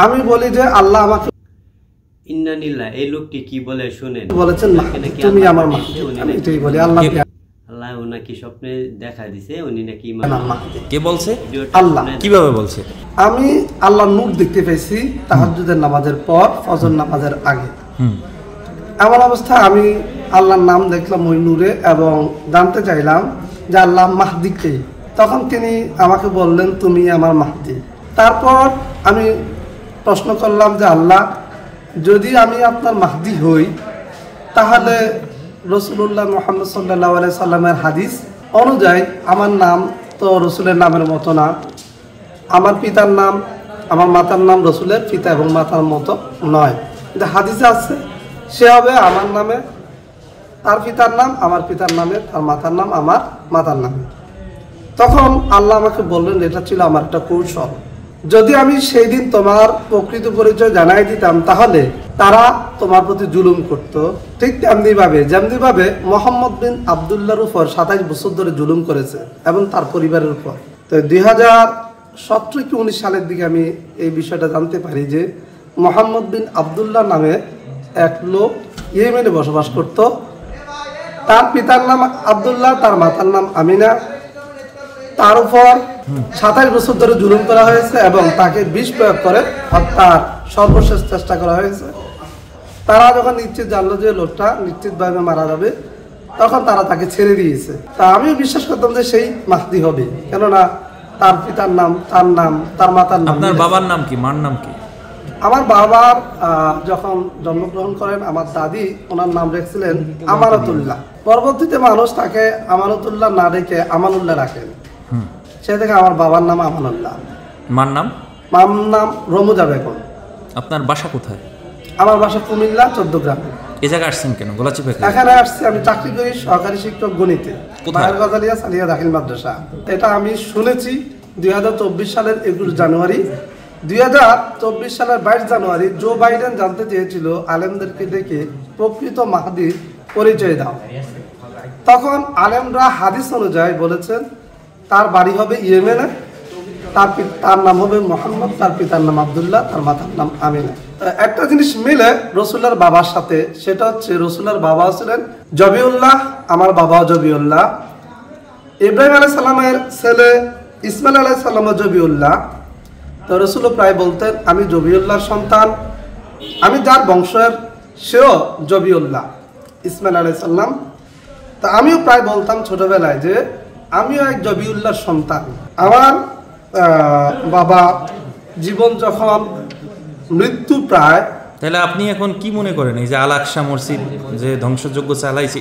আমি বলি যে আল্লাহ আমাকে ইন্নানিল্লাহ, এই লোকটি কি বলে শুনেন, বলেছেন তুমি আমার মা। আমি এটাই বলি, আল্লাহ আল্লাহ ওনাকে স্বপ্নে দেখা দিছে, উনি নাকি কে বলছে? আল্লাহ। কিভাবে বলছে? আমি আল্লাহর নূর দেখতে পেয়েছি তাহাজ্জুদের নামাজের পর, ফজর নামাজের আগে। এমন অবস্থায় আমি আল্লাহর নাম দেখলাম ওই নূরে এবং জানতে চাইলাম যে আল্লাহ মাহদি কে। তখন তিনি আমাকে বললেন তুমি আমার মাহদি। তারপর আমি প্রশ্ন করলাম যে আল্লাহ, যদি আমি আপনার মাহদি হই তাহলে রসুল্লাহ মুহাম্মদ সাল্লাল্লাহু আলাইহি সাল্লামের হাদিস অনুযায়ী আমার নাম তো রসুলের নামের মতো না, আমার পিতার নাম আমার মাতার নাম রসুলের পিতা এবং মাতার মতো নয়। কিন্তু হাদিসে আছে সে হবে আমার নামে তার পিতার নাম, আমার পিতার নামে তার মাতার নাম, আমার মাতার নামে। তখন আল্লাহ আমাকে বললেন এটা ছিল আমার একটা কৌশল, যদি আমি সেই দিন তোমার প্রকৃত পরিচয় জানাই দিতাম তাহলে তারা তোমার প্রতি জুলুম করত। ঠিক যেমনি ভাবে মোহাম্মদ বিন আবদুল্লাহর উপর 27 বছর ধরে জুলুম করেছে এবং তার পরিবারের উপর। তো 2017 কি 19 সালের দিকে আমি এই বিষয়টা জানতে পারি যে মোহাম্মদ বিন আবদুল্লাহ নামে এক লোক ইয়েমেনে বসবাস করত। তার পিতার নাম আবদুল্লাহ, তার মাতার নাম আমিনা। তার উপর 27 বছর ধরে জুলুম করা হয়েছে এবং তাকে বিষ প্রয়োগ করে হত্যার সর্বশেষ চেষ্টা করা হয়েছে। তারা যখন নিশ্চিত জানলো যে লোকটা নিশ্চিতভাবে মারা যাবে তখন তারা তাকে ছেড়ে দিয়েছে। তা আমি বিশ্বাস করতাম যে সেই মাহদি হবে, কেননা তার পিতার নাম, তার মাতার নাম। আপনার বাবার নাম কি, মার নাম কি? আমার বাবার যখন জন্মগ্রহণ করেন আমার দাদি ওনার নাম রেখেছিলেন আমানতুল্লাহ। পরবর্তীতে মানুষ তাকে আমানতুল্লাহ না রেখে আমানুল্লাহ রাখেন, সে থেকে আমার বাবার নাম আমানুল্লাহ। মার নাম? মার নাম রমুজা বেগম। আপনার বাসা কোথায়? আমার বাসা কুমিল্লা 14 গ্রামে। এই জায়গায় আসছেন কেন? গোলাচিপা এখানে আসছি, আমি চাকরি করি সহকারী শিক্ষক গণিতে, বায়ের গজালিয়া সালিয়া দাখিল মাদ্রাসা। এটা আমি শুনেছি 2024 সালের 21 জানুয়ারি। 2024 সালের 22 জানুয়ারি জো বাইডেন জানতে চেয়েছিল আলেমদেরকে ডেকে প্রকৃত মাহদির পরিচয় দাও। তখন আলেমরা হাদিস অনুযায়ী বলেছেন তার বাড়ি হবে ইয়েমেনে, তার নাম হবে মোহাম্মদ, তার পিতার নাম আবদুল্লাহ, তার মাতার নাম আমিনা। একটা জিনিস মিলে রসুলের বাবার সাথে, সেটা হচ্ছে রসুলের বাবা ছিলেন জবিউল্লাহ, আমার বাবাও জবিউল্লাহ। ইব্রাহিম আলাইহিস সালামের ছেলে ইসমাইল আলাইহিস সালামও জবিউল্লাহ। তো রসুল প্রায় বলতেন আমি জবিউল্লাহর সন্তান, আমি যার বংশের সেও জবিউল্লাহ, ইসমাইল আলাইহিস সালাম। তা আমিও প্রায় বলতাম ছোটবেলায় যে আমিও এক জবিউল্লাহর সন্তান। আমার বাবা জীবন যখন মৃত্যু প্রায়। তাহলে আপনি এখন কি মনে করেন এই যে আল আকসা মসজিদ যে ধ্বংসযজ্ঞ চালাইছে